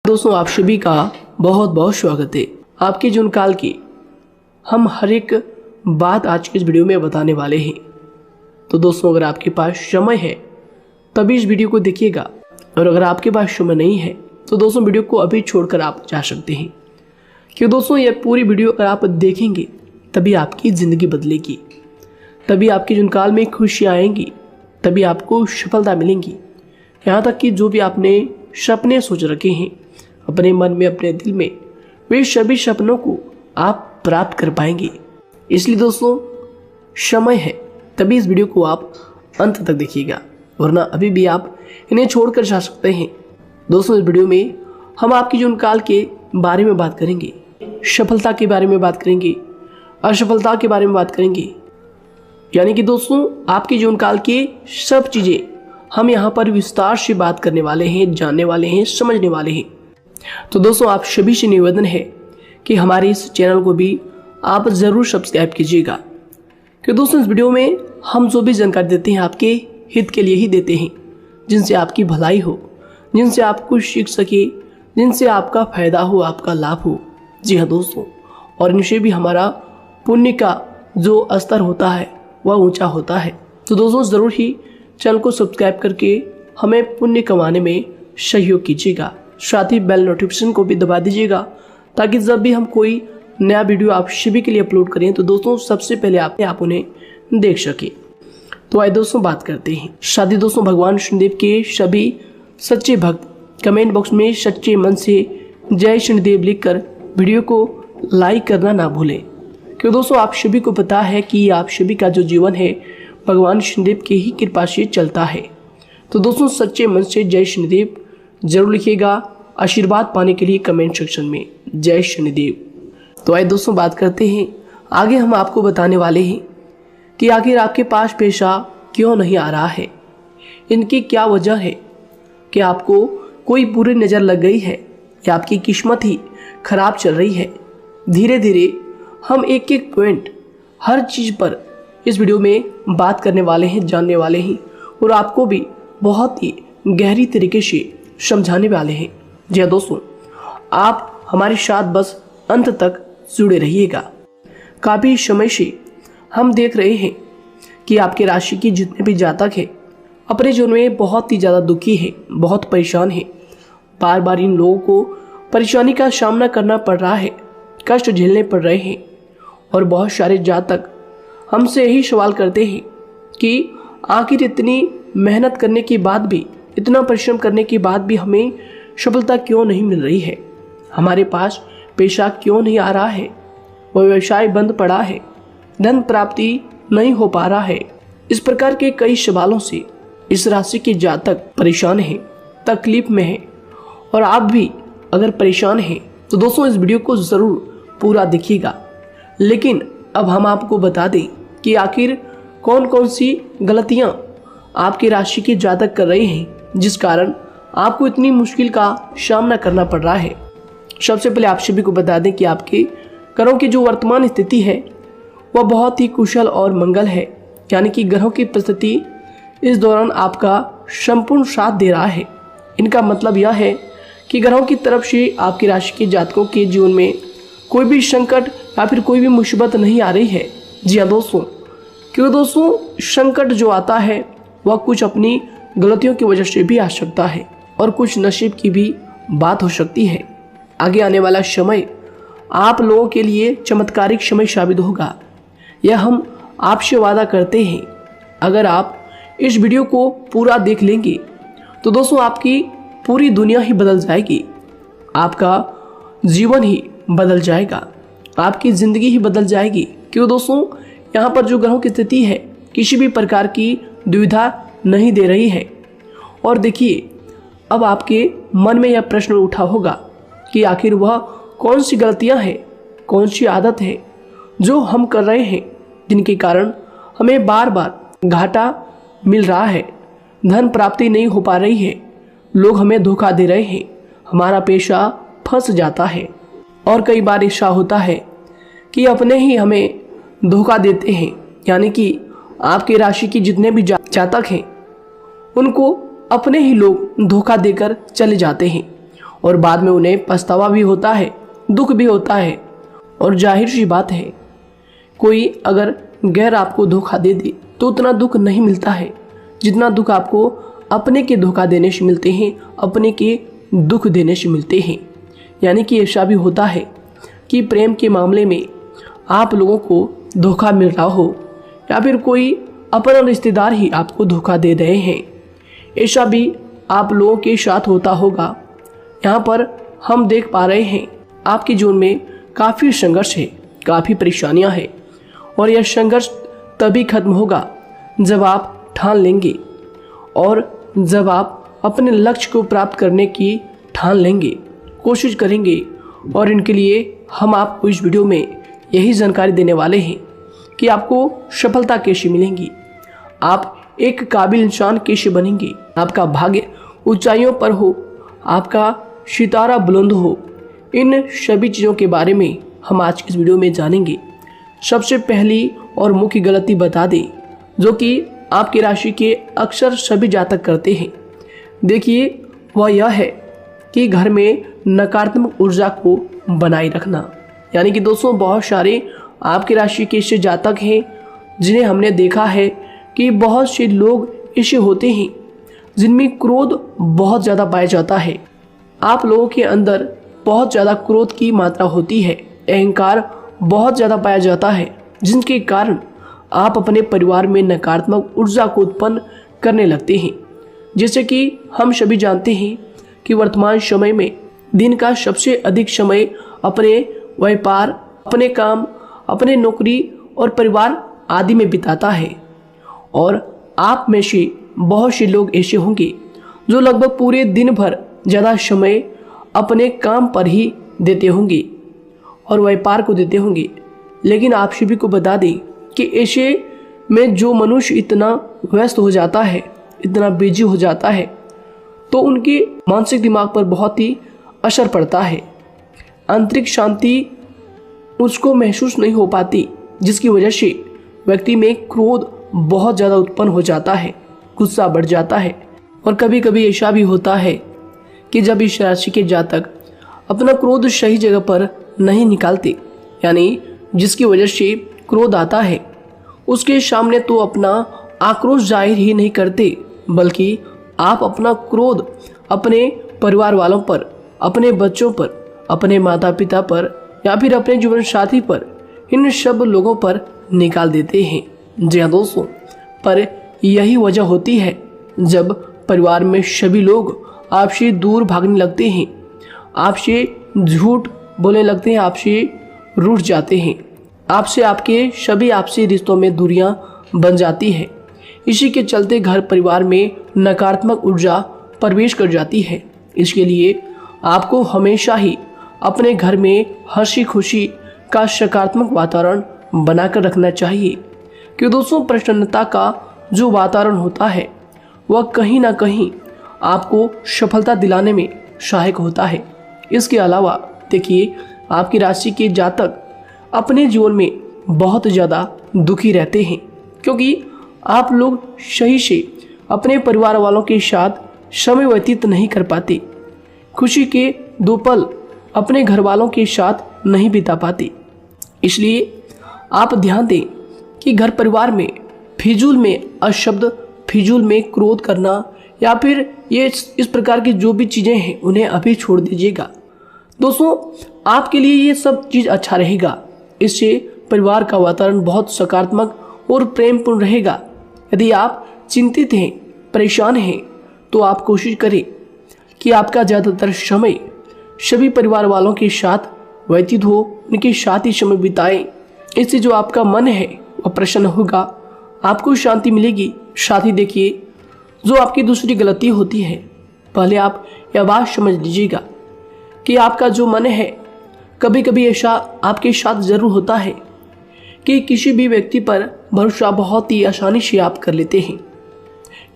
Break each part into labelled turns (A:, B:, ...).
A: दोस्तों आप सभी का बहुत बहुत स्वागत है। आपके जीवन काल की हम हर एक बात आज के इस वीडियो में बताने वाले हैं। तो दोस्तों अगर आपके पास समय है तभी इस वीडियो को देखिएगा, और अगर आपके पास समय नहीं है तो दोस्तों वीडियो को अभी छोड़कर आप जा सकते हैं। क्योंकि दोस्तों यह पूरी वीडियो अगर आप देखेंगे तभी आपकी ज़िंदगी बदलेगी, तभी आपके जीवन काल में खुशियाँ आएंगी, तभी आपको सफलता मिलेंगी। यहाँ तक कि जो भी आपने सपने सोच रखे हैं अपने मन में, अपने दिल में, वे सभी सपनों को आप प्राप्त कर पाएंगे। इसलिए दोस्तों समय है तभी इस वीडियो को आप अंत तक देखिएगा, वरना अभी भी आप इन्हें छोड़कर जा सकते हैं। दोस्तों इस वीडियो में हम आपके जीवन काल के बारे में बात करेंगे, सफलता के बारे में बात करेंगे, असफलता के बारे में बात करेंगे। यानी कि दोस्तों आपके जीवन काल के सब चीज़ें हम यहाँ पर विस्तार से बात करने वाले हैं, जानने वाले हैं, समझने वाले हैं। तो दोस्तों आप सभी से निवेदन है कि हमारे इस चैनल को भी आप ज़रूर सब्सक्राइब कीजिएगा, क्योंकि दोस्तों इस वीडियो में हम जो भी जानकारी देते हैं आपके हित के लिए ही देते हैं, जिनसे आपकी भलाई हो, जिनसे आप कुछ सीख सके, जिनसे आपका फ़ायदा हो, आपका लाभ हो। जी हाँ दोस्तों, और इनसे भी हमारा पुण्य का जो स्तर होता है वह ऊंचा होता है। तो दोस्तों ज़रूर ही चैनल को सब्सक्राइब करके हमें पुण्य कमाने में सहयोग कीजिएगा। साथ ही बेल नोटिफिकेशन को भी दबा दीजिएगा, ताकि जब भी हम कोई नया वीडियो आप सभी के लिए अपलोड करें तो दोस्तों सबसे पहले आप उन्हें देख सके। तो आइए दोस्तों बात करते हैं। शादी दोस्तों भगवान शनिदेव के सभी सच्चे भक्त कमेंट बॉक्स में सच्चे मन से जय शनिदेव लिखकर वीडियो को लाइक करना ना भूलें, क्योंकि दोस्तों आप सभी को पता है कि आप सभी का जो जीवन है भगवान शनिदेव की ही कृपा से चलता है। तो दोस्तों सच्चे मन से जय शनिदेव जरूर लिखिएगा, आशीर्वाद पाने के लिए कमेंट सेक्शन में जय शनिदेव। तो आइए दोस्तों बात करते हैं। आगे हम आपको बताने वाले हैं कि आखिर आपके पास पैसा क्यों नहीं आ रहा है, इनकी क्या वजह है, कि आपको कोई बुरी नज़र लग गई है या आपकी किस्मत ही खराब चल रही है। धीरे धीरे हम एक एक पॉइंट हर चीज़ पर इस वीडियो में बात करने वाले हैं, जानने वाले हैं, और आपको भी बहुत ही गहरी तरीके से समझाने वाले हैं। जी हाँ दोस्तों, आप हमारे साथ बस अंत तक जुड़े रहिएगा। काफ़ी समय से हम देख रहे हैं कि आपके राशि की जितने भी जातक हैं अपने जीवन में बहुत ही ज़्यादा दुखी है, बहुत परेशान है। बार बार इन लोगों को परेशानी का सामना करना पड़ रहा है, कष्ट झेलने पड़ रहे हैं। और बहुत सारे जातक हमसे यही सवाल करते हैं कि आखिर इतनी मेहनत करने के बाद भी, इतना परिश्रम करने के बाद भी हमें सफलता क्यों नहीं मिल रही है, हमारे पास पैसा क्यों नहीं आ रहा है, वह व्यवसाय बंद पड़ा है, धन प्राप्ति नहीं हो पा रहा है। इस प्रकार के कई सवालों से इस राशि के जातक परेशान हैं, तकलीफ में हैं। और आप भी अगर परेशान हैं तो दोस्तों इस वीडियो को ज़रूर पूरा देखिएगा। लेकिन अब हम आपको बता दें कि आखिर कौन कौन सी गलतियां आपकी राशि के जातक कर रहे हैं जिस कारण आपको इतनी मुश्किल का सामना करना पड़ रहा है। सबसे पहले आप सभी को बता दें कि आपके ग्रहों की जो वर्तमान स्थिति है वह बहुत ही कुशल और मंगल है, यानी कि ग्रहों की परिस्थिति इस दौरान आपका संपूर्ण साथ दे रहा है। इनका मतलब यह है कि ग्रहों की तरफ से आपकी राशि के जातकों के जीवन में कोई भी संकट या फिर कोई भी मुसीबत नहीं आ रही है। जी हाँ दोस्तों, क्योंकि दोस्तों संकट जो आता है वह कुछ अपनी गलतियों की वजह से भी आ सकता है, और कुछ नसीब की भी बात हो सकती है। आगे आने वाला समय आप लोगों के लिए चमत्कारिक समय साबित होगा, यह हम आपसे वादा करते हैं। अगर आप इस वीडियो को पूरा देख लेंगे तो दोस्तों आपकी पूरी दुनिया ही बदल जाएगी, आपका जीवन ही बदल जाएगा, आपकी ज़िंदगी ही बदल जाएगी। क्यों दोस्तों यहाँ पर जो ग्रहों की स्थिति है किसी भी प्रकार की दुविधा नहीं दे रही है। और देखिए अब आपके मन में यह प्रश्न उठा होगा कि आखिर वह कौन सी गलतियां हैं, कौन सी आदत है जो हम कर रहे हैं जिनके कारण हमें बार बार घाटा मिल रहा है, धन प्राप्ति नहीं हो पा रही है, लोग हमें धोखा दे रहे हैं, हमारा पैसा फंस जाता है। और कई बार ऐसा होता है कि अपने ही हमें धोखा देते हैं, यानी कि आपकी राशि की जितने भी जातक हैं उनको अपने ही लोग धोखा देकर चले जाते हैं और बाद में उन्हें पछतावा भी होता है, दुख भी होता है। और जाहिर सी बात है, कोई अगर गैर आपको धोखा दे दे तो उतना दुख नहीं मिलता है जितना दुख आपको अपने के धोखा देने से मिलते हैं, अपने के दुख देने से मिलते हैं। यानी कि ऐसा भी होता है कि प्रेम के मामले में आप लोगों को धोखा मिल रहा हो या फिर कोई अपना रिश्तेदार ही आपको धोखा दे रहे हैं। ऐसा भी आप लोगों के साथ होता होगा। यहाँ पर हम देख पा रहे हैं आपके जीवन में काफ़ी संघर्ष है, काफ़ी परेशानियाँ हैं और यह संघर्ष तभी खत्म होगा जब आप ठान लेंगे और जब आप अपने लक्ष्य को प्राप्त करने की ठान लेंगे, कोशिश करेंगे। और इनके लिए हम आपको इस वीडियो में यही जानकारी देने वाले हैं कि आपको सफलता कैसे मिलेंगी, आप एक काबिल इंसान कैसे बनेंगे, आपका भाग्य ऊंचाइयों पर हो, आपका सितारा बुलंद हो। इन सभी चीज़ों के बारे में हम आज की इस वीडियो में जानेंगे। सबसे पहली और मुख्य गलती बता दें जो कि आपकी राशि के अक्सर सभी जातक करते हैं। देखिए, वह यह है कि घर में नकारात्मक ऊर्जा को बनाए रखना। यानी कि दोस्तों, बहुत सारे आपकी राशि के ऐसे जातक हैं जिन्हें हमने देखा है कि बहुत से लोग ऐसे होते हैं जिनमें क्रोध बहुत ज़्यादा पाया जाता है। आप लोगों के अंदर बहुत ज़्यादा क्रोध की मात्रा होती है, अहंकार बहुत ज़्यादा पाया जाता है, जिनके कारण आप अपने परिवार में नकारात्मक ऊर्जा को उत्पन्न करने लगते हैं। जैसे कि हम सभी जानते हैं कि वर्तमान समय में दिन का सबसे अधिक समय अपने व्यापार, अपने काम, अपने नौकरी और परिवार आदि में बिताता है। और आप में से बहुत से लोग ऐसे होंगे जो लगभग पूरे दिन भर ज़्यादा समय अपने काम पर ही देते होंगे और व्यापार को देते होंगे। लेकिन आप सभी को बता दें कि ऐसे में जो मनुष्य इतना व्यस्त हो जाता है, इतना बिजी हो जाता है, तो उनके मानसिक दिमाग पर बहुत ही असर पड़ता है। आंतरिक शांति उसको महसूस नहीं हो पाती, जिसकी वजह से व्यक्ति में क्रोध बहुत ज़्यादा उत्पन्न हो जाता है, गुस्सा बढ़ जाता है। और कभी कभी ऐसा भी होता है कि जब इस राशि के जातक अपना क्रोध सही जगह पर नहीं निकालते, यानी जिसकी वजह से क्रोध आता है, उसके सामने तो अपना आक्रोश जाहिर ही नहीं करते, बल्कि आप अपना क्रोध अपने परिवार वालों पर, अपने बच्चों पर, अपने माता पिता पर या फिर अपने जीवन साथी पर, इन सब लोगों पर निकाल देते हैं। जी हाँ दोस्तों, पर यही वजह होती है जब परिवार में सभी लोग आपसे दूर भागने लगते हैं, आपसे झूठ बोलने लगते हैं, आपसे रूठ जाते हैं, आपसे आपके सभी आपसी रिश्तों में दूरियां बन जाती है। इसी के चलते घर परिवार में नकारात्मक ऊर्जा प्रवेश कर जाती है। इसके लिए आपको हमेशा ही अपने घर में हंसी खुशी का सकारात्मक वातावरण बनाकर रखना चाहिए। कि दोस्तों, प्रसन्नता का जो वातावरण होता है वह कहीं ना कहीं आपको सफलता दिलाने में सहायक होता है। इसके अलावा देखिए, आपकी राशि के जातक अपने जीवन में बहुत ज़्यादा दुखी रहते हैं, क्योंकि आप लोग सही से अपने परिवार वालों के साथ समय व्यतीत नहीं कर पाते, खुशी के दो पल अपने घर वालों के साथ नहीं बिता पाते। इसलिए आप ध्यान दें कि घर परिवार में फिजूल में अशब्द, फिजूल में क्रोध करना या फिर ये इस प्रकार की जो भी चीज़ें हैं उन्हें अभी छोड़ दीजिएगा। दोस्तों, आपके लिए ये सब चीज़ अच्छा रहेगा। इससे परिवार का वातावरण बहुत सकारात्मक और प्रेमपूर्ण रहेगा। यदि आप चिंतित हैं, परेशान हैं, तो आप कोशिश करें कि आपका ज़्यादातर समय सभी परिवार वालों के साथ व्यतीत हो, उनके साथ ही समय बिताएं। इससे जो आपका मन है वह प्रसन्न होगा, आपको शांति मिलेगी। साथ ही देखिए, जो आपकी दूसरी गलती होती है, पहले आप यह बात समझ लीजिएगा कि आपका जो मन है, कभी कभी ऐसा आपके साथ ज़रूर होता है कि किसी भी व्यक्ति पर भरोसा बहुत ही आसानी से आप कर लेते हैं।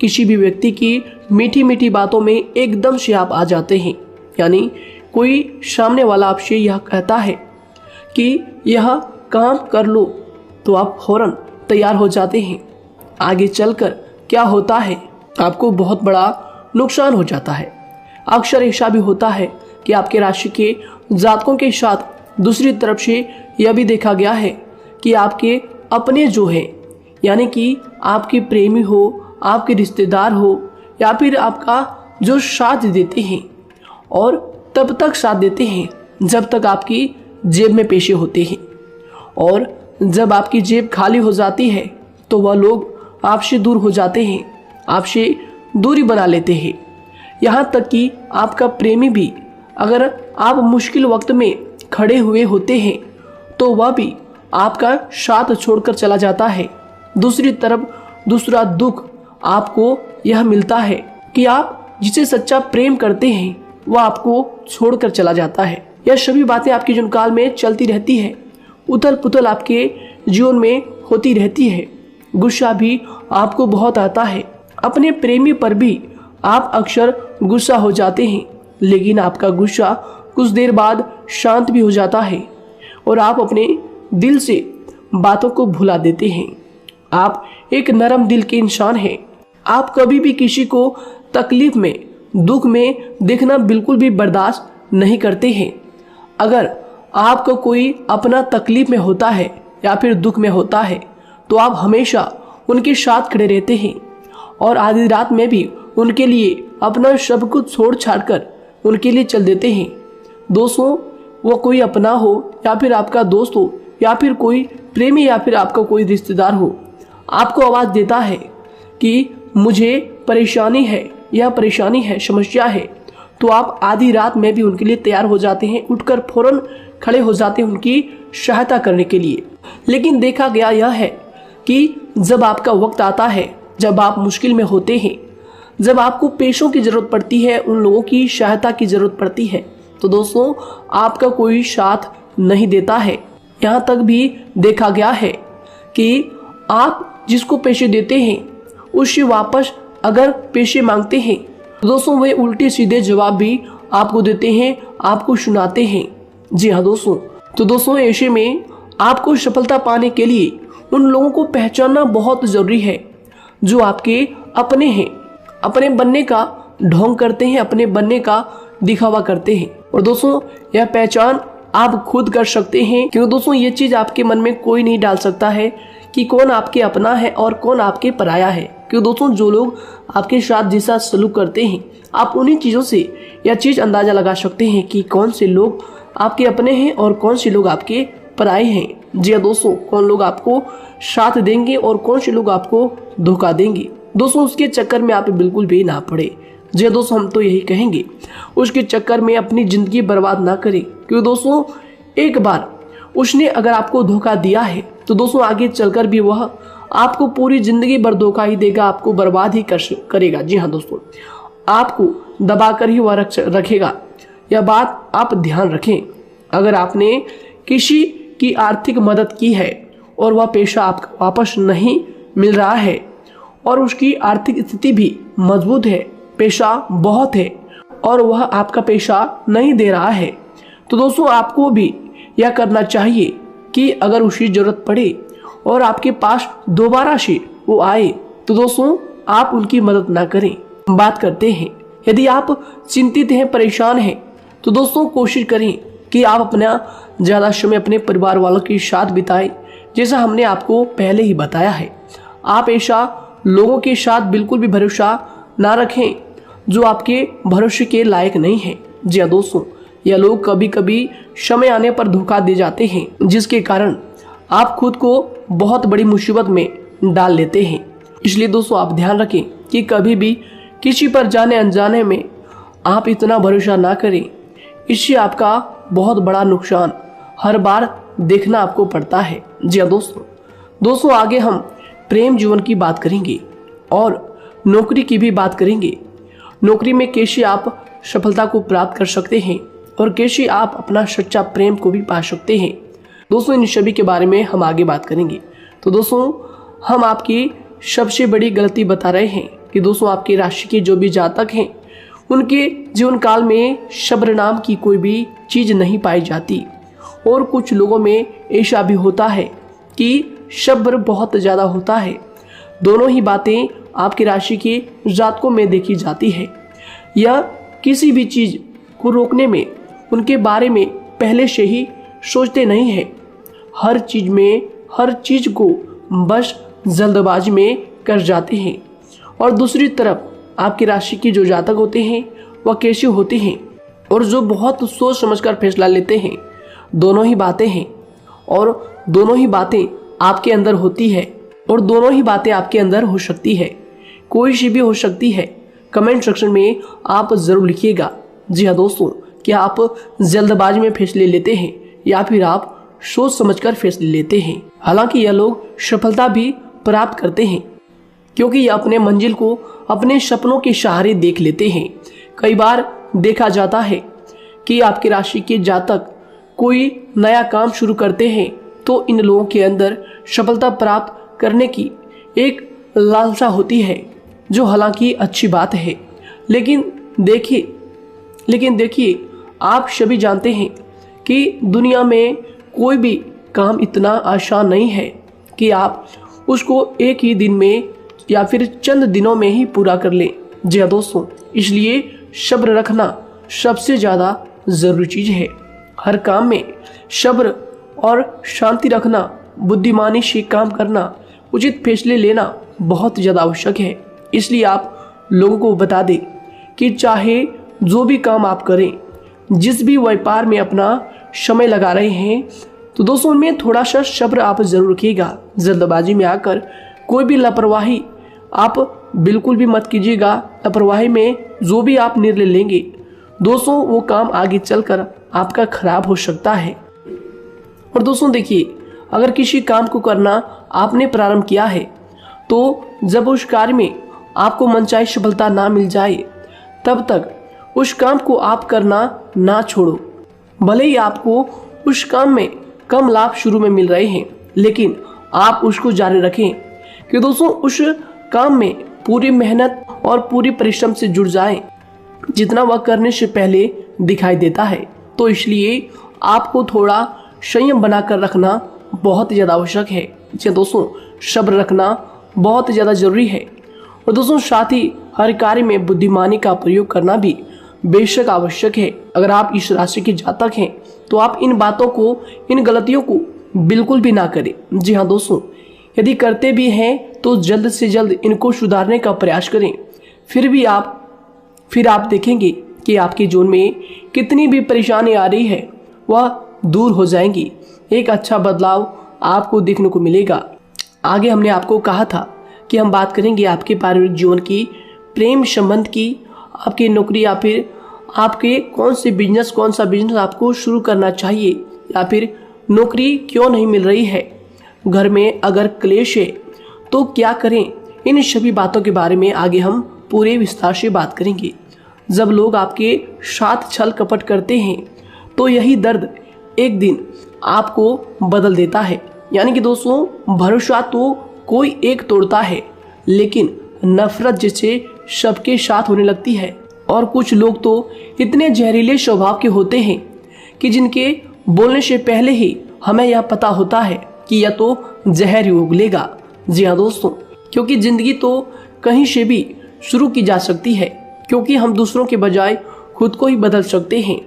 A: किसी भी व्यक्ति की मीठी मीठी बातों में एकदम से आप आ जाते हैं। यानी कोई सामने वाला आपसे यह कहता है कि यह काम कर लो, तो आप फौरन तैयार हो जाते हैं। आगे चलकर क्या होता है, आपको बहुत बड़ा नुकसान हो जाता है। अक्सर ऐसा भी होता है कि आपके राशि के जातकों के साथ दूसरी तरफ से यह भी देखा गया है कि आपके अपने जो है, यानी कि आपके प्रेमी हो, आपके रिश्तेदार हो, या फिर आपका जो साथ देते हैं और तब तक साथ देते हैं जब तक आपकी जेब में पैसे होते हैं, और जब आपकी जेब खाली हो जाती है तो वह लोग आपसे दूर हो जाते हैं, आपसे दूरी बना लेते हैं। यहाँ तक कि आपका प्रेमी भी, अगर आप मुश्किल वक्त में खड़े हुए होते हैं तो वह भी आपका साथ छोड़कर चला जाता है। दूसरी तरफ दूसरा दुख आपको यह मिलता है कि आप जिसे सच्चा प्रेम करते हैं वह आपको छोड़कर चला जाता है। यह सभी बातें आपके जीवन काल में चलती रहती है। उथल पुथल आपके जीवन में होती रहती है। गुस्सा भी आपको बहुत आता है। अपने प्रेमी पर भी आप अक्सर गुस्सा हो जाते हैं, लेकिन आपका गुस्सा कुछ देर बाद शांत भी हो जाता है और आप अपने दिल से बातों को भुला देते हैं। आप एक नरम दिल के इंसान हैं। आप कभी भी किसी को तकलीफ में, दुख में देखना बिल्कुल भी बर्दाश्त नहीं करते हैं। अगर आपको कोई अपना तकलीफ में होता है या फिर दुख में होता है तो आप हमेशा उनके साथ खड़े रहते हैं और आधी रात में भी उनके लिए अपना सब कुछ छोड़ छाड़ कर उनके लिए चल देते हैं। दोस्तों, वो कोई अपना हो या फिर आपका दोस्त हो या फिर कोई प्रेमी या फिर आपका कोई रिश्तेदार हो, आपको आवाज़ देता है कि मुझे परेशानी है, यह परेशानी है, समस्या है, तो आप आधी रात में भी उनके लिए तैयार हो जाते हैं, उठकर फौरन खड़े हो जाते हैं उनकी सहायता करने के लिए। लेकिन देखा गया यह है कि जब आपका वक्त आता है, जब आप मुश्किल में होते हैं, जब आपको पैसों की ज़रूरत पड़ती है, उन लोगों की सहायता की ज़रूरत पड़ती है, तो दोस्तों आपका कोई साथ नहीं देता है। यहाँ तक भी देखा गया है कि आप जिसको पैसे देते हैं उससे वापस अगर पैसे मांगते हैं तो दोस्तों वे उल्टे सीधे जवाब भी आपको देते हैं, आपको सुनाते हैं। जी हाँ दोस्तों, तो दोस्तों ऐसे में आपको सफलता पाने के लिए उन लोगों को पहचानना बहुत ज़रूरी है जो आपके अपने हैं, अपने बनने का ढोंग करते हैं, अपने बनने का दिखावा करते हैं। और दोस्तों यह पहचान आप खुद कर सकते हैं, क्योंकि दोस्तों ये चीज़ आपके मन में कोई नहीं डाल सकता है कि कौन आपके अपना है और कौन आपके पराया है। क्योंकि दोस्तों जो लोग आपके साथ जैसा सलूक करते हैं, आप उन्हीं चीज़ों से यह चीज़ अंदाज़ा लगा सकते हैं कि कौन से लोग आपके अपने हैं और कौन से लोग आपके पराए हैं। जी हाँ दोस्तों, कौन लोग आपको साथ देंगे और कौन से लोग आपको धोखा देंगे। दोस्तों उसके चक्कर में आप बिल्कुल भी ना पड़े। जी दोस्तों, हम तो यही कहेंगे उसके चक्कर में अपनी ज़िंदगी बर्बाद ना करें, क्योंकि दोस्तों एक बार उसने अगर आपको धोखा दिया है तो दोस्तों आगे चलकर भी वह आपको पूरी ज़िंदगी भर धोखा ही देगा, आपको बर्बाद ही करेगा। जी हाँ दोस्तों, आपको दबा कर ही वह रखेगा। यह बात आप ध्यान रखें। अगर आपने किसी की आर्थिक मदद की है और वह पैसा आपको वापस नहीं मिल रहा है और उसकी आर्थिक स्थिति भी मजबूत है, पैसा बहुत है और वह आपका पैसा नहीं दे रहा है, तो दोस्तों आपको भी यह करना चाहिए कि अगर उसकी ज़रूरत पड़े और आपके पास दोबारा से वो आए तो दोस्तों आप उनकी मदद ना करें। बात करते हैं, यदि आप चिंतित हैं, परेशान हैं, तो दोस्तों कोशिश करें कि आप अपना ज़्यादा समय अपने परिवार वालों के साथ बिताएं, जैसा हमने आपको पहले ही बताया है। आप ऐसा लोगों के साथ बिल्कुल भी भरोसा ना रखें जो आपके भरोसे के लायक नहीं है। जी हाँ दोस्तों, यह लोग कभी कभी समय आने पर धोखा दे जाते हैं, जिसके कारण आप खुद को बहुत बड़ी मुसीबत में डाल लेते हैं। इसलिए दोस्तों आप ध्यान रखें कि कभी भी किसी पर जाने अनजाने में आप इतना भरोसा ना करें, इससे आपका बहुत बड़ा नुकसान हर बार देखना आपको पड़ता है। जी हाँ दोस्तों आगे हम प्रेम जीवन की बात करेंगे और नौकरी की भी बात करेंगे। नौकरी में कैसे आप सफलता को प्राप्त कर सकते हैं और कैसे आप अपना सच्चा प्रेम को भी पा सकते हैं। दोस्तों इन सभी के बारे में हम आगे बात करेंगे। तो दोस्तों हम आपकी सबसे बड़ी गलती बता रहे हैं कि दोस्तों आपकी राशि के जो भी जातक हैं उनके जीवन काल में सब्र नाम की कोई भी चीज़ नहीं पाई जाती, और कुछ लोगों में ऐसा भी होता है कि सब्र बहुत ज़्यादा होता है। दोनों ही बातें आपकी राशि के जातकों में देखी जाती है। यह किसी भी चीज़ को रोकने में उनके बारे में पहले से ही सोचते नहीं हैं। हर चीज को बस जल्दबाजी में कर जाते हैं। और दूसरी तरफ आपकी राशि के जो जातक होते हैं वह कैसे होते हैं और जो बहुत सोच समझकर फैसला लेते हैं। दोनों ही बातें हैं और दोनों ही बातें आपके अंदर होती है और दोनों ही बातें आपके अंदर हो सकती है। कोई सी भी हो सकती है। कमेंट सेक्शन में आप जरूर लिखिएगा। जी हाँ दोस्तों, क्या आप जल्दबाजी में फैसले लेते हैं या फिर आप सोच समझकर फैसले लेते हैं। हालांकि यह लोग सफलता भी प्राप्त करते हैं क्योंकि ये अपने मंजिल को अपने सपनों के सहारे देख लेते हैं। कई बार देखा जाता है कि आपकी राशि के जातक कोई नया काम शुरू करते हैं तो इन लोगों के अंदर सफलता प्राप्त करने की एक लालसा होती है, जो हालांकि अच्छी बात है। लेकिन देखिए आप सभी जानते हैं कि दुनिया में कोई भी काम इतना आसान नहीं है कि आप उसको एक ही दिन में या फिर चंद दिनों में ही पूरा कर लें। जी हाँ दोस्तों, इसलिए सब्र रखना सबसे ज़्यादा ज़रूरी चीज़ है। हर काम में सब्र और शांति रखना, बुद्धिमानी से काम करना, उचित फैसले लेना बहुत ज़्यादा आवश्यक है। इसलिए आप लोगों को बता दें कि चाहे जो भी काम आप करें, जिस भी व्यापार में अपना समय लगा रहे हैं, तो दोस्तों उनमें थोड़ा सा सब्र आप जरूर रखिएगा। जल्दबाजी में आकर कोई भी लापरवाही आप बिल्कुल भी मत कीजिएगा। लापरवाही में जो भी आप निर्णय लेंगे दोस्तों, वो काम आगे चलकर आपका खराब हो सकता है। और दोस्तों देखिए, अगर किसी काम को करना आपने प्रारंभ किया है तो जब उस कार्य में आपको मनचाही सफलता ना मिल जाए तब तक उस काम को आप करना ना छोड़ो। भले ही आपको उस काम में कम लाभ शुरू में मिल रहे हैं, लेकिन आप उसको जारी रखें कि दोस्तों उस काम में पूरी मेहनत और पूरी परिश्रम से जुड़ जाएं, जितना वह करने से पहले दिखाई देता है। तो इसलिए आपको थोड़ा संयम बनाकर रखना बहुत ज़्यादा आवश्यक है। जी दोस्तों, सब्र रखना बहुत ज़्यादा जरूरी है। और दोस्तों साथ ही हर कार्य में बुद्धिमानी का प्रयोग करना भी बेशक आवश्यक है। अगर आप इस राशि के जातक हैं तो आप इन बातों को, इन गलतियों को बिल्कुल भी ना करें। जी हाँ दोस्तों, यदि करते भी हैं तो जल्द से जल्द इनको सुधारने का प्रयास करें। फिर आप देखेंगे कि आपके जीवन में कितनी भी परेशानी आ रही है वह दूर हो जाएंगी। एक अच्छा बदलाव आपको देखने को मिलेगा। आगे हमने आपको कहा था कि हम बात करेंगे आपके पारिवारिक जीवन की, प्रेम संबंध की, आपकी नौकरी या फिर आपके कौन सा बिजनेस आपको शुरू करना चाहिए या फिर नौकरी क्यों नहीं मिल रही है, घर में अगर क्लेश है तो क्या करें। इन सभी बातों के बारे में आगे हम पूरे विस्तार से बात करेंगे। जब लोग आपके साथ छल कपट करते हैं तो यही दर्द एक दिन आपको बदल देता है। यानी कि दोस्तों, भरोसा तो कोई एक तोड़ता है, लेकिन नफरत जैसे सबके साथ होने लगती है। और कुछ लोग तो इतने जहरीले स्वभाव के होते हैं कि जिनके बोलने से पहले ही हमें यह पता होता है कि यह तो जहर ही उगलेगा। जी हाँ दोस्तों, क्योंकि जिंदगी तो कहीं से भी शुरू की जा सकती है, क्योंकि हम दूसरों के बजाय खुद को ही बदल सकते हैं।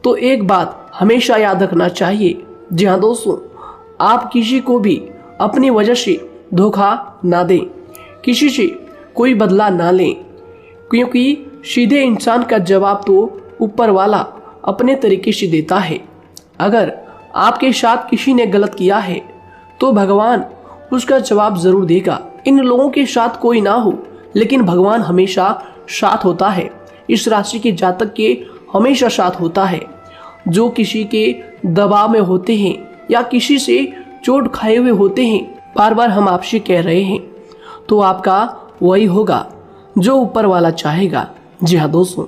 A: तो एक बात हमेशा याद रखना चाहिए। जी हाँ दोस्तों, आप किसी को भी अपनी वजह से धोखा ना दें, किसी से कोई बदला ना लें, क्योंकि सीधे इंसान का जवाब तो ऊपर वाला अपने तरीके से देता है। अगर आपके साथ किसी ने गलत किया है तो भगवान उसका जवाब जरूर देगा। इन लोगों के साथ कोई ना हो, लेकिन भगवान हमेशा साथ होता है। इस राशि के जातक के हमेशा साथ होता है। जो किसी के दबाव में होते हैं या किसी से चोट खाए हुए होते हैं, बार बार हम आपसे कह रहे हैं, तो आपका वही होगा जो ऊपर वाला चाहेगा। जी हाँ दोस्तों,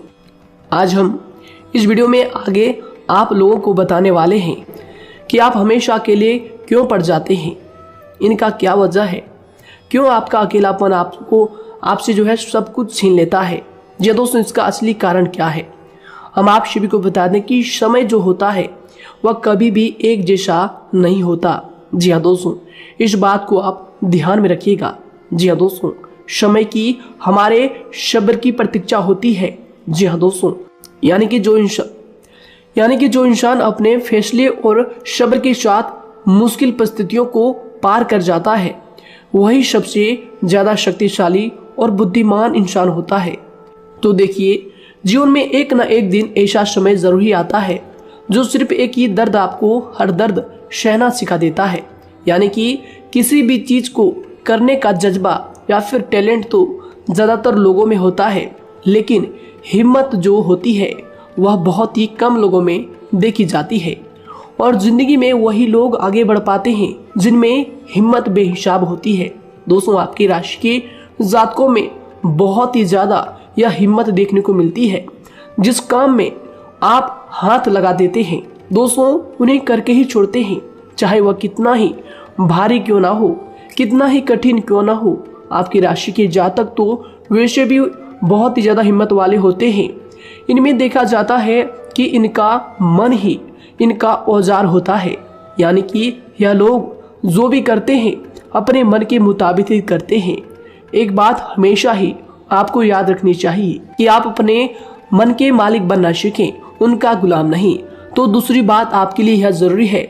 A: आज हम इस वीडियो में आगे आप लोगों को बताने वाले हैं कि आप हमेशा अकेले क्यों पड़ जाते हैं, इनका क्या वजह है, क्यों आपका अकेलापन आपसे जो है सब कुछ छीन लेता है। जी दोस्तों, इसका असली कारण क्या है, हम आप सभी को बता दें कि समय जो होता है वह कभी भी एक जैसा नहीं होता। जी हाँ दोस्तों, इस बात को आप ध्यान में रखिएगा। जी हाँ दोस्तों, समय की हमारे सब्र की प्रतीक्षा होती है। जी हाँ दोस्तों, यानी यानी कि जो इंसान अपने फैसले और सब्र के साथ मुश्किल परिस्थितियों को पार कर जाता है वही सबसे ज्यादा शक्तिशाली और बुद्धिमान इंसान होता है। तो देखिए, जीवन में एक न एक दिन ऐसा समय जरूर ही आता है जो सिर्फ एक ही दर्द आपको हर दर्द सहना सिखा देता है। यानी कि किसी भी चीज को करने का जज्बा या फिर टैलेंट तो ज्यादातर लोगों में होता है, लेकिन हिम्मत जो होती है वह बहुत ही कम लोगों में देखी जाती है। और जिंदगी में वही लोग आगे बढ़ पाते हैं जिनमें हिम्मत बेहिसाब होती है। दोस्तों, आपकी राशि के जातकों में बहुत ही ज्यादा यह हिम्मत देखने को मिलती है। जिस काम में आप हाथ लगा देते हैं दोस्तों उन्हें करके ही छोड़ते हैं, चाहे वह कितना ही भारी क्यों ना हो, कितना ही कठिन क्यों ना हो। आपकी राशि के जातक तो वैसे भी बहुत ही ज्यादा हिम्मत वाले होते हैं। इनमें देखा जाता है कि इनका मन ही इनका औजार होता है। यानी कि यह लोग जो भी करते हैं अपने मन के मुताबिक ही करते हैं। एक बात हमेशा ही आपको याद रखनी चाहिए कि आप अपने मन के मालिक बनना सीखें, उनका गुलाम नहीं। तो दूसरी बात आपके लिए यह जरूरी है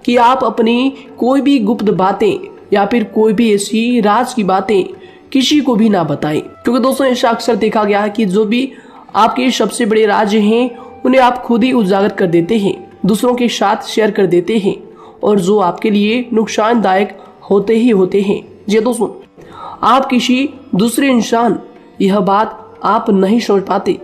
A: कि आप अपनी कोई भी गुप्त बातें या फिर कोई भी ऐसी राज की बातें किसी को भी ना बताएं, क्योंकि दोस्तों ऐसा अक्सर देखा गया है कि जो भी आपके सबसे बड़े राज हैं उन्हें आप खुद ही उजागर कर देते हैं, दूसरों के साथ शेयर कर देते हैं और जो आपके लिए नुकसानदायक होते ही होते हैं। जी दोस्तों, आप किसी दूसरे इंसान यह बात आप नहीं समझ पाते,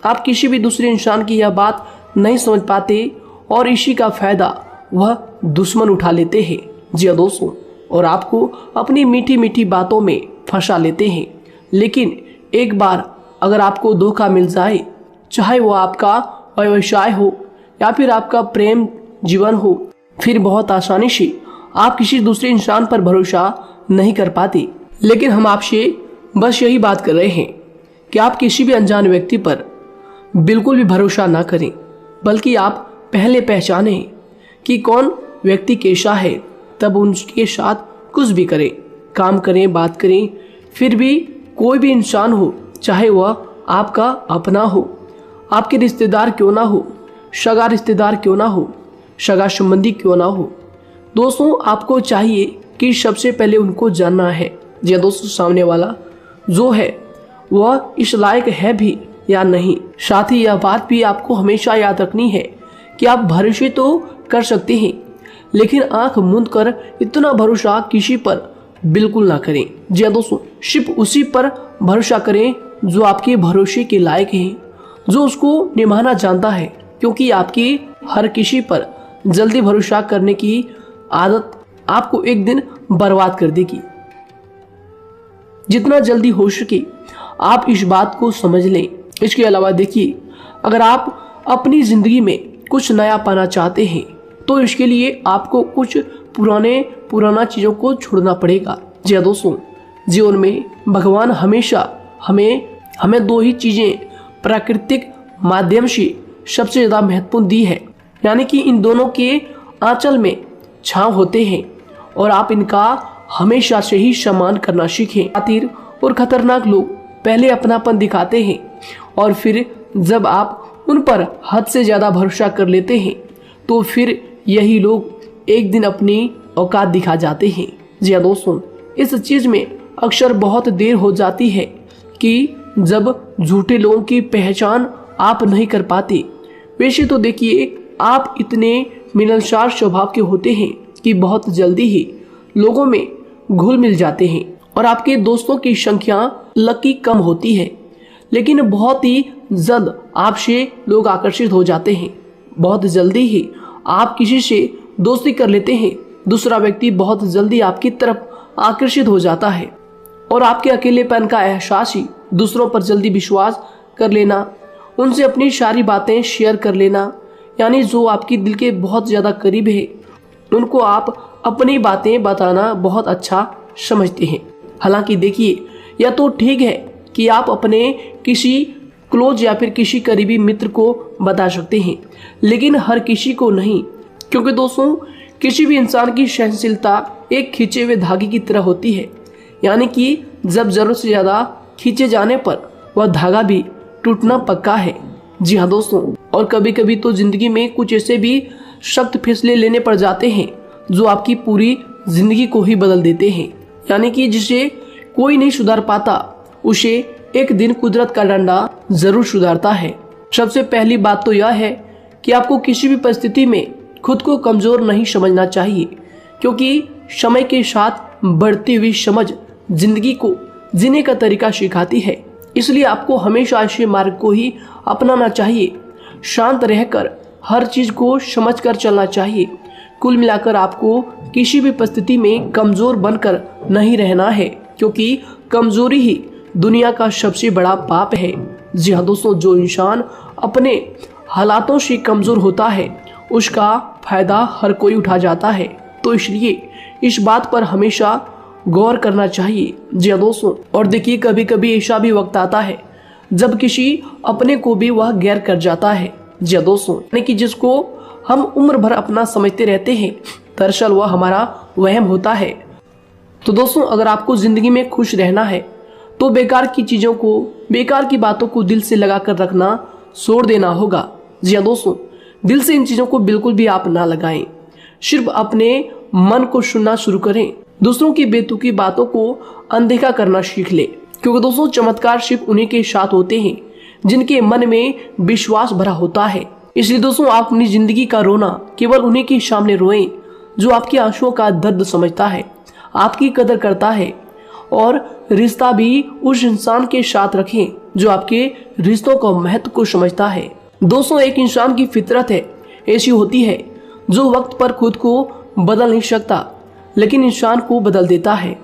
A: आप किसी भी दूसरे इंसान की यह बात नहीं समझ पाते और इसी का फायदा वह दुश्मन उठा लेते हैं। जी दोस्तों, और आपको अपनी मीठी मीठी बातों में फंसा लेते हैं। लेकिन एक बार अगर आपको धोखा मिल जाए, चाहे वो आपका व्यवसाय हो या फिर आपका प्रेम जीवन हो, फिर बहुत आसानी से आप किसी दूसरे इंसान पर भरोसा नहीं कर पाते। लेकिन हम आपसे बस यही बात कर रहे हैं कि आप किसी भी अनजान व्यक्ति पर बिल्कुल भी भरोसा ना करें, बल्कि आप पहले पहचानें कि कौन व्यक्ति कैसा है, तब उनके साथ कुछ भी करें, काम करें, बात करें। फिर भी कोई भी इंसान हो, चाहे वह आपका अपना हो, आपके रिश्तेदार क्यों ना हो, सगा रिश्तेदार क्यों ना हो, सगा संबंधी क्यों ना हो, दोस्तों आपको चाहिए कि सबसे पहले उनको जानना है जी दोस्तों सामने वाला जो है वह इस लायक है भी या नहीं। साथ ही यह बात भी आपको हमेशा याद रखनी है कि आप भरोसे तो कर सकते हैं, लेकिन आंख मूंद कर इतना भरोसा किसी पर बिल्कुल ना करें। जी दोस्तों, सिर्फ उसी पर भरोसा करें जो आपके भरोसे के लायक है, जो उसको निभाना जानता है, क्योंकि आपकी हर किसी पर जल्दी भरोसा करने की आदत आपको एक दिन बर्बाद कर देगी। जितना जल्दी हो सके आप इस बात को समझ लें। इसके अलावा देखिए, अगर आप अपनी जिंदगी में कुछ नया पाना चाहते हैं तो इसके लिए आपको कुछ पुराना चीजों को छोड़ना पड़ेगा। जी दोस्तों, जीवन में भगवान हमेशा हमें दो ही चीजें प्राकृतिक माध्यम से सबसे ज्यादा महत्वपूर्ण दी है, यानी कि इन दोनों के आंचल में छांव होते हैं और आप इनका हमेशा से ही सम्मान करना सीखें। खातिर और खतरनाक लोग पहले अपनापन दिखाते हैं और फिर जब आप उन पर हद से ज्यादा भरोसा कर लेते हैं तो फिर यही लोग एक दिन अपनी औकात दिखा जाते हैं। जी हाँ दोस्तों, इस चीज में अक्सर बहुत देर हो जाती है कि जब झूठे लोगों की पहचान आप नहीं कर पाते। वैसे तो देखिए, आप इतने मिलनसार स्वभाव के होते हैं कि बहुत जल्दी ही लोगों में घुल मिल जाते हैं और आपके दोस्तों की संख्या लकी कम होती है, लेकिन बहुत ही जल्द आपसे लोग आकर्षित हो जाते हैं। बहुत जल्दी ही आप किसी से दोस्ती कर लेते हैं, दूसरा व्यक्ति बहुत जल्दी आपकी तरफ आकर्षित हो जाता है और आपके अकेलेपन का एहसास ही दूसरों पर जल्दी विश्वास कर लेना, उनसे अपनी सारी बातें शेयर कर लेना, यानी जो आपकी दिल के बहुत ज्यादा करीब है उनको आप अपनी बातें बताना बहुत अच्छा समझते हैं। हालांकि देखिए, यह तो ठीक है कि आप अपने किसी क्लोज या फिर किसी करीबी मित्र को बता सकते हैं, लेकिन हर किसी को नहीं, क्योंकि दोस्तों किसी भी इंसान की सहनशीलता एक खींचे हुए धागे की तरह होती है, यानी कि जब जरूरत से ज्यादा खींचे जाने पर वह धागा भी टूटना पक्का है। जी हाँ दोस्तों, और कभी कभी तो जिंदगी में कुछ ऐसे भी सख्त फैसले लेने पड़ जाते हैं जो आपकी पूरी जिंदगी को ही बदल देते हैं। यानी कि जिसे कोई नहीं सुधार पाता उसे एक दिन कुदरत का डंडा जरूर सुधारता है। सबसे पहली बात तो यह है कि आपको किसी भी परिस्थिति में खुद को कमजोर नहीं समझना चाहिए, क्योंकि समय के साथ बढ़ती हुई समझ जिंदगी को जीने का तरीका सिखाती है। इसलिए आपको हमेशा ऐसे मार्ग को ही अपनाना चाहिए। शांत रहकर हर चीज को समझकर चलना चाहिए। कुल मिलाकर आपको किसी भी परिस्थिति में कमजोर बनकर नहीं रहना है, क्योंकि कमजोरी ही दुनिया का सबसे बड़ा पाप है। जी हाँ दोस्तों, जो इंसान अपने हालातों से कमजोर होता है उसका फायदा हर कोई उठा जाता है। तो इसलिए इस बात पर हमेशा गौर करना चाहिए। जी हाँ दोस्तों, और देखिए कभी कभी ऐसा भी वक्त आता है जब किसी अपने को भी वह गैर कर जाता है। जी हाँ दोस्तों, यानी कि जिसको हम उम्र भर अपना समझते रहते हैं, दरअसल वह हमारा वहम होता है। तो दोस्तों, अगर आपको जिंदगी में खुश रहना है तो बेकार की चीजों को, बेकार की बातों को दिल से लगा कर रखना छोड़ देना होगा। जी हाँ दोस्तों, दिल से इन चीजों को बिल्कुल भी आप ना लगाएं। सिर्फ अपने मन को सुनना शुरू करें। दूसरों की बेतुकी बातों को अनदेखा करना सीख ले, क्योंकि दोस्तों चमत्कार सिर्फ उन्हीं के साथ होते हैं जिनके मन में विश्वास भरा होता है। इसलिए दोस्तों, आप अपनी जिंदगी का रोना केवल उन्हीं के सामने रोएं जो आपके आंसुओं का दर्द समझता है, आपकी कदर करता है, और रिश्ता भी उस इंसान के साथ रखें जो आपके रिश्तों का महत्व को समझता है। दोस्तों, एक इंसान की फितरत है ऐसी होती है जो वक्त पर खुद को बदल नहीं सकता, लेकिन इंसान को बदल देता है।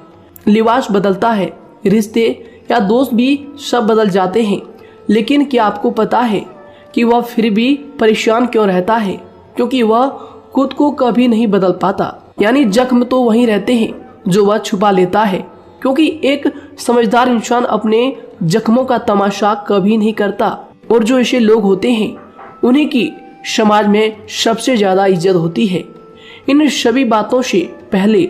A: लिबास बदलता है, रिश्ते या दोस्त भी सब बदल जाते हैं, लेकिन क्या आपको पता है कि वह फिर भी परेशान क्यों रहता है? क्योंकि वह खुद को कभी नहीं बदल पाता। यानी जख्म तो वहीं रहते हैं जो वह छुपा लेता है, क्योंकि एक समझदार इंसान अपने जख्मों का तमाशा कभी नहीं करता। और जो ऐसे लोग होते हैं उन्हीं की समाज में सबसे ज्यादा इज्जत होती है। इन सभी बातों से पहले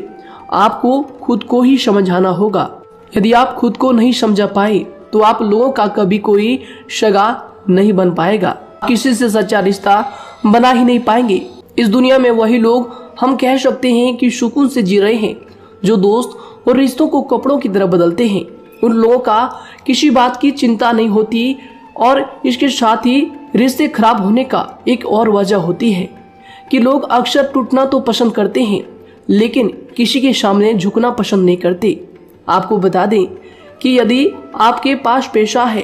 A: आपको खुद को ही समझाना होगा। यदि आप खुद को नहीं समझा पाए तो आप लोगों का कभी कोई सगा नहीं बन पाएगा, किसी से सच्चा रिश्ता बना ही नहीं पाएंगे। इस दुनिया में वही लोग हम कह सकते हैं कि सुकून से जी रहे हैं जो दोस्त और रिश्तों को कपड़ों की तरह बदलते हैं। उन लोगों का किसी बात की चिंता नहीं होती, और इसके साथ ही रिश्ते खराब होने का एक और वजह होती है कि लोग अक्सर टूटना तो पसंद करते हैं लेकिन किसी के सामने झुकना पसंद नहीं करते। आपको बता दें कि यदि आपके पास पैसा है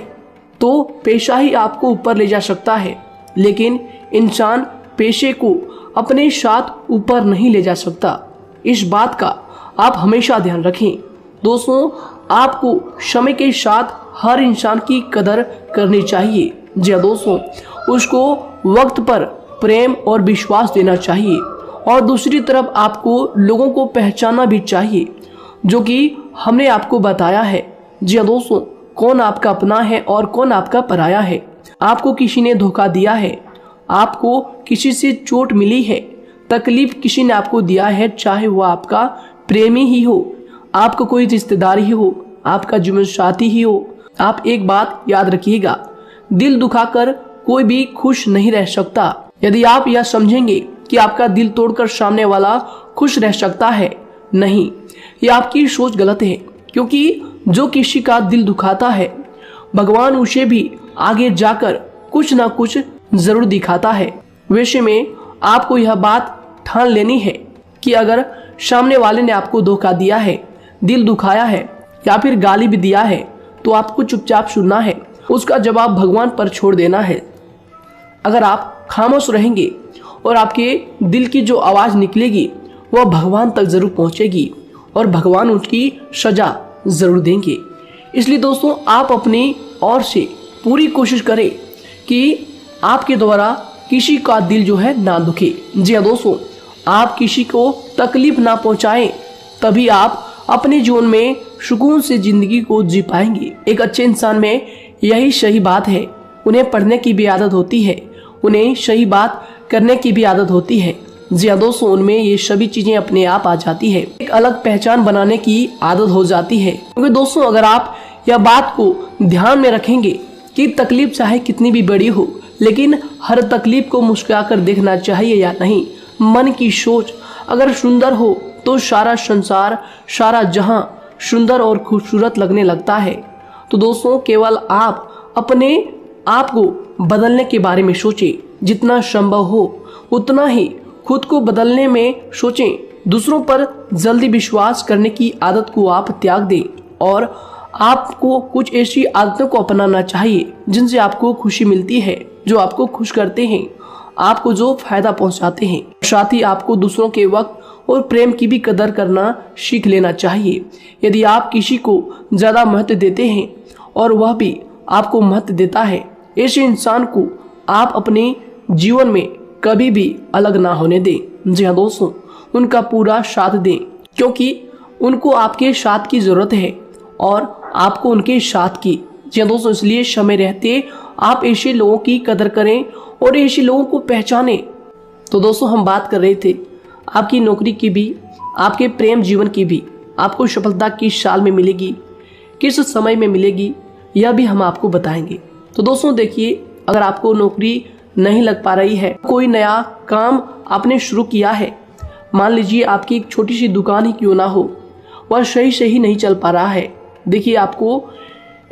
A: तो पैसा ही आपको ऊपर ले जा सकता है, लेकिन इंसान पैसे को अपने साथ ऊपर नहीं ले जा सकता। इस बात का आप हमेशा ध्यान रखें। दोस्तों, आपको समय के साथ हर इंसान की कदर करनी चाहिए। जी दोस्तों, उसको वक्त पर प्रेम और विश्वास देना चाहिए, और दूसरी तरफ आपको लोगों को पहचानना भी चाहिए जो कि हमने आपको बताया है। जी दोस्तों, कौन आपका अपना है और कौन आपका पराया है। आपको किसी ने धोखा दिया है, आपको किसी से चोट मिली है, तकलीफ किसी ने आपको दिया है, चाहे वो आपका प्रेमी ही हो, आपका कोई रिश्तेदार ही हो, आपका जीवन साथी ही हो। आप एक बात याद रखिएगा, दिल दुखाकर कोई भी खुश नहीं रह सकता। यदि आप यह समझेंगे कि आपका दिल तोड़कर सामने वाला खुश रह सकता है, नहीं, यह आपकी सोच गलत है, क्योंकि जो किसी का दिल दुखाता है भगवान उसे भी आगे जाकर कुछ ना कुछ जरूर दिखाता है। वैसे में आपको यह बात ठान लेनी है कि अगर सामने वाले ने आपको धोखा दिया है, दिल दुखाया है या फिर गाली भी दिया है, तो आपको चुपचाप सुनना है, उसका जवाब भगवान पर छोड़ देना है। अगर आप खामोश रहेंगे और आपके दिल की जो आवाज निकलेगी वह भगवान तक जरूर पहुंचेगी और भगवान उसकी सजा जरूर देंगे। इसलिए दोस्तों, आप अपनी ओर से पूरी कोशिश करें कि आपके द्वारा किसी का दिल जो है ना दुखे। जी हाँ दोस्तों, आप किसी को तकलीफ ना पहुंचाएं, तभी आप अपने जीवन में सुकून से जिंदगी को जी पाएंगे। एक अच्छे इंसान में यही सही बात है। उन्हें पढ़ने की भी आदत होती है, उन्हें सही बात करने की भी आदत होती है। जी हाँ दोस्तों, उनमें ये सभी चीजें अपने आप आ जाती है। एक अलग पहचान बनाने की आदत हो जाती है। क्योंकि दोस्तों, अगर आप यह बात को ध्यान में रखेंगे कि तकलीफ चाहे कितनी भी बड़ी हो, लेकिन हर तकलीफ को मुस्कुराकर देखना चाहिए या नहीं। मन की सोच अगर सुंदर हो तो सारा संसार, सारा जहां सुंदर और खूबसूरत लगने लगता है। तो दोस्तों केवल आप अपने आप को बदलने के बारे में सोचें, जितना संभव हो उतना ही खुद को बदलने में सोचें। दूसरों पर जल्दी विश्वास करने की आदत को आप त्याग दें और आपको कुछ ऐसी आदतों को अपनाना चाहिए जिनसे आपको खुशी मिलती है, जो आपको खुश करते हैं, आपको जो फायदा पहुंचाते हैं। साथ ही आपको दूसरों के वक्त और प्रेम की भी कदर करना सीख लेना चाहिए। यदि आप किसी को ज़्यादा महत्व देते हैं और वह भी आपको महत्व देता है, ऐसे इंसान को आप अपने जीवन में कभी भी अलग ना होने दें। जी हाँ दोस्तों, उनका पूरा साथ दें, क्योंकि उनको आपके साथ की ज़रूरत है और आपको उनके साथ की। जी हाँ दोस्तों, इसलिए समय रहते आप ऐसे लोगों की कदर करें और ऐसे लोगों को पहचानें। तो दोस्तों हम बात कर रहे थे आपकी नौकरी की भी, आपके प्रेम जीवन की भी। आपको सफलता किस साल में मिलेगी, किस समय में मिलेगी, यह भी हम आपको बताएंगे। तो दोस्तों देखिए, अगर आपको नौकरी नहीं लग पा रही है, कोई नया काम आपने शुरू किया है, मान लीजिए आपकी एक छोटी सी दुकान ही क्यों ना हो, वह सही से ही नहीं चल पा रहा है। देखिए आपको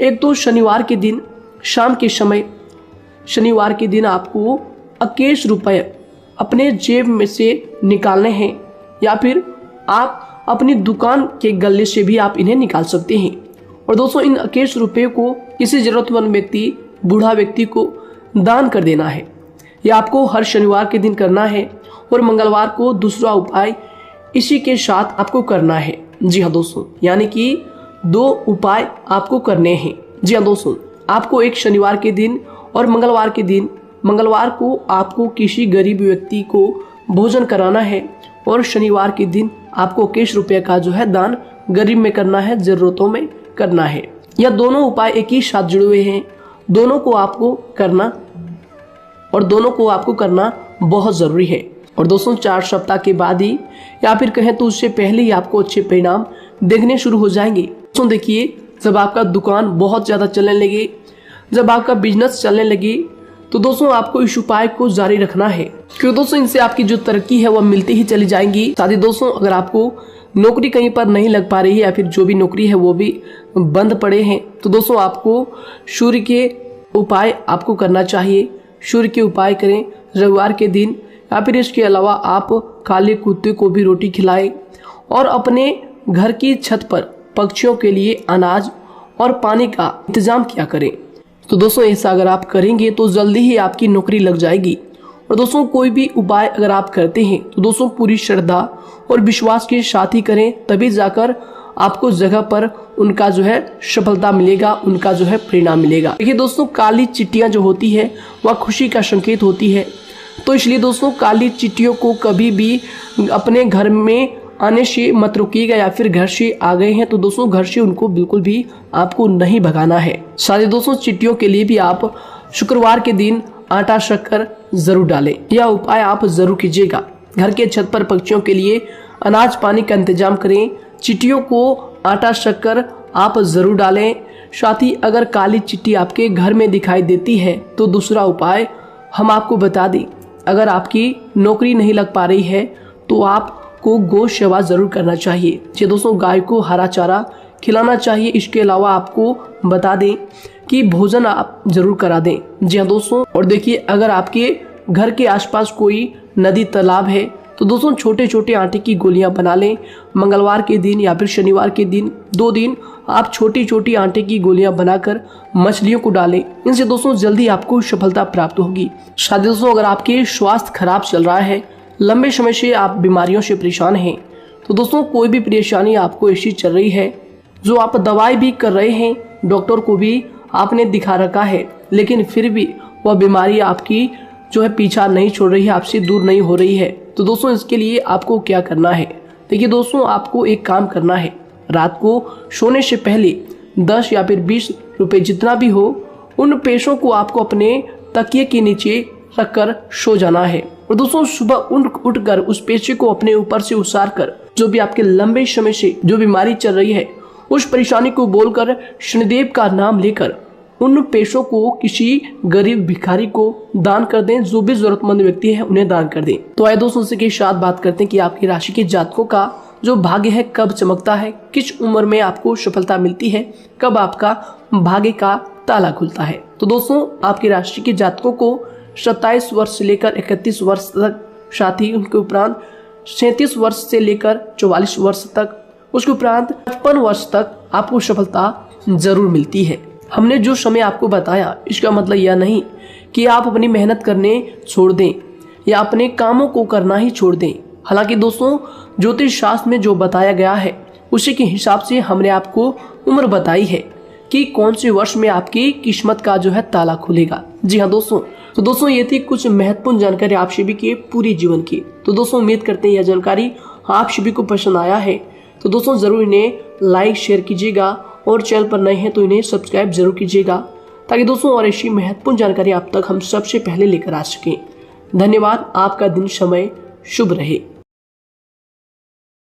A: एक तो शनिवार के दिन शाम के समय, शनिवार के दिन आपको 21 रुपये अपने जेब में से निकालने हैं, या फिर आप अपनी दुकान के गले से भी आप इन्हें निकाल सकते हैं। और दोस्तों इन 21 रुपये को किसी जरूरतमंद व्यक्ति, बूढ़ा व्यक्ति को दान कर देना है। यह आपको हर शनिवार के दिन करना है और मंगलवार को दूसरा उपाय इसी के साथ आपको करना है। जी हाँ दोस्तों, यानी कि 2 उपाय आपको करने हैं। जी हाँ दोस्तों, आपको एक शनिवार के दिन और मंगलवार के दिन, मंगलवार को आपको किसी गरीब व्यक्ति को भोजन कराना है और शनिवार के दिन आपको 21 रुपये का जो है दान गरीब में करना है, जरूरतों में करना है। यह दोनों उपाय एक ही साथ जुड़े हुए हैं, दोनों को आपको करना और दोनों को आपको करना बहुत ज़रूरी है। और दोस्तों 4 सप्ताह के बाद ही, या फिर कहें तो उससे पहले ही आपको अच्छे परिणाम देखने शुरू हो जाएंगे। दोस्तों देखिए, जब आपका दुकान बहुत ज़्यादा चलने लगे, जब आपका बिजनेस चलने लगे, तो दोस्तों आपको इस उपाय को जारी रखना है, क्योंकि दोस्तों इनसे आपकी जो तरक्की है वह मिलती ही चली जाएंगी। साथ ही दोस्तों अगर आपको नौकरी कहीं पर नहीं लग पा रही है, या फिर जो भी नौकरी है वो भी बंद पड़े हैं, तो दोस्तों आपको सूर्य के उपाय आपको करना चाहिए। सूर्य के उपाय करें रविवार के दिन, या फिर इसके अलावा आप काले कुत्ते को भी रोटी खिलाएं और अपने घर की छत पर पक्षियों के लिए अनाज और पानी का इंतजाम किया करें। तो दोस्तों ऐसा अगर आप करेंगे तो जल्दी ही आपकी नौकरी लग जाएगी। और दोस्तों कोई भी उपाय अगर आप करते हैं तो दोस्तों पूरी श्रद्धा और विश्वास के साथ ही करें, तभी जाकर आपको जगह पर उनका जो है सफलता मिलेगा, उनका जो है परिणाम मिलेगा। देखिए दोस्तों, काली चिट्टियां जो होती है वह खुशी का संकेत होती है, तो इसलिए दोस्तों काली चिट्टियों को कभी भी अपने घर में आने से मत रोकिएगा, या फिर घर से आ गए हैं तो दोस्तों घर से उनको बिल्कुल भी आपको नहीं भगाना है। साथ ही दोस्तों चिट्टियों के लिए भी आप शुक्रवार के दिन आटा शक्कर जरूर डालें, यह उपाय आप जरूर कीजिएगा। घर के छत पर पक्षियों के लिए अनाज पानी का इंतजाम करें, चिट्टियों को आटा शक्कर आप जरूर डालें। साथ ही अगर काली चिट्टी आपके घर में दिखाई देती है तो दूसरा उपाय हम आपको बता दें, अगर आपकी नौकरी नहीं लग पा रही है तो आपको गौ सेवा जरूर करना चाहिए। जी दोस्तों, गाय को हरा चारा खिलाना चाहिए। इसके अलावा आपको बता दें कि भोजन आप जरूर करा दें। जी हाँ दोस्तों, और देखिए अगर आपके घर के आसपास कोई नदी तालाब है तो दोस्तों छोटे छोटे आटे की गोलियां बना लें। मंगलवार के दिन या फिर शनिवार के दिन 2 दिन आप छोटी छोटी आटे की गोलियां बनाकर मछलियों को डालें। इनसे दोस्तों जल्दी आपको सफलता प्राप्त होगी। साथ ही दोस्तों अगर आपके स्वास्थ्य खराब चल रहा है, लंबे समय से आप बीमारियों से परेशान हैं, तो दोस्तों कोई भी परेशानी आपको ऐसी चल रही है जो आप दवाई भी कर रहे हैं, डॉक्टर को भी आपने दिखा रखा है, लेकिन फिर भी वह बीमारी आपकी जो है पीछा नहीं छोड़ रही है, आपसे दूर नहीं हो रही है, तो दोस्तों इसके लिए आपको क्या करना है। देखिए दोस्तों, आपको एक काम करना है, रात को सोने से पहले 10 या फिर 20 रुपए जितना भी हो, उन पैसों को आपको अपने तकिए के नीचे रखकर सो जाना है। और दोस्तों सुबह उठकर उस पैसे को अपने ऊपर से उतार कर, जो भी आपके लंबे समय से जो बीमारी चल रही है उस परेशानी को बोलकर शनिदेव का नाम लेकर उन पैसों को किसी गरीब भिखारी को दान कर दें, जो भी जरूरतमंद व्यक्ति है उन्हें दान कर दें। तो आइए दोस्तों इसी के साथ बात करते हैं कि आपकी राशि के जातकों का जो भाग्य है कब चमकता है, किस उम्र में आपको सफलता मिलती है, कब आपका भाग्य का ताला खुलता है। तो दोस्तों आपकी राशि के जातकों को 27 वर्ष से लेकर 31 वर्ष तक, साथ ही उनके उपरांत 37 वर्ष से लेकर 44 वर्ष तक, उसके उपरांत 55 वर्ष तक आपको सफलता जरूर मिलती है। हमने जो समय आपको बताया इसका मतलब यह नहीं कि आप अपनी मेहनत करने छोड़ दें या अपने कामों को करना ही छोड़ दें। हालांकि दोस्तों ज्योतिष शास्त्र में जो बताया गया है उसी के हिसाब से हमने आपको उम्र बताई है कि कौन से वर्ष में आपकी किस्मत का जो है ताला खुलेगा। जी हाँ दोस्तों, तो दोस्तों ये थी कुछ महत्वपूर्ण जानकारी आप सभी के पूरे जीवन की। तो दोस्तों उम्मीद करते हैं यह जानकारी आप सभी को पसंद आया है। तो दोस्तों जरूर इन्हें लाइक शेयर कीजिएगा और चैनल पर नए हैं तो इन्हें सब्सक्राइब जरूर कीजिएगा, ताकि दोस्तों और ऐसी महत्वपूर्ण जानकारी आप तक हम सबसे पहले लेकर आ सकें। धन्यवाद। आपका दिन समय शुभ रहे।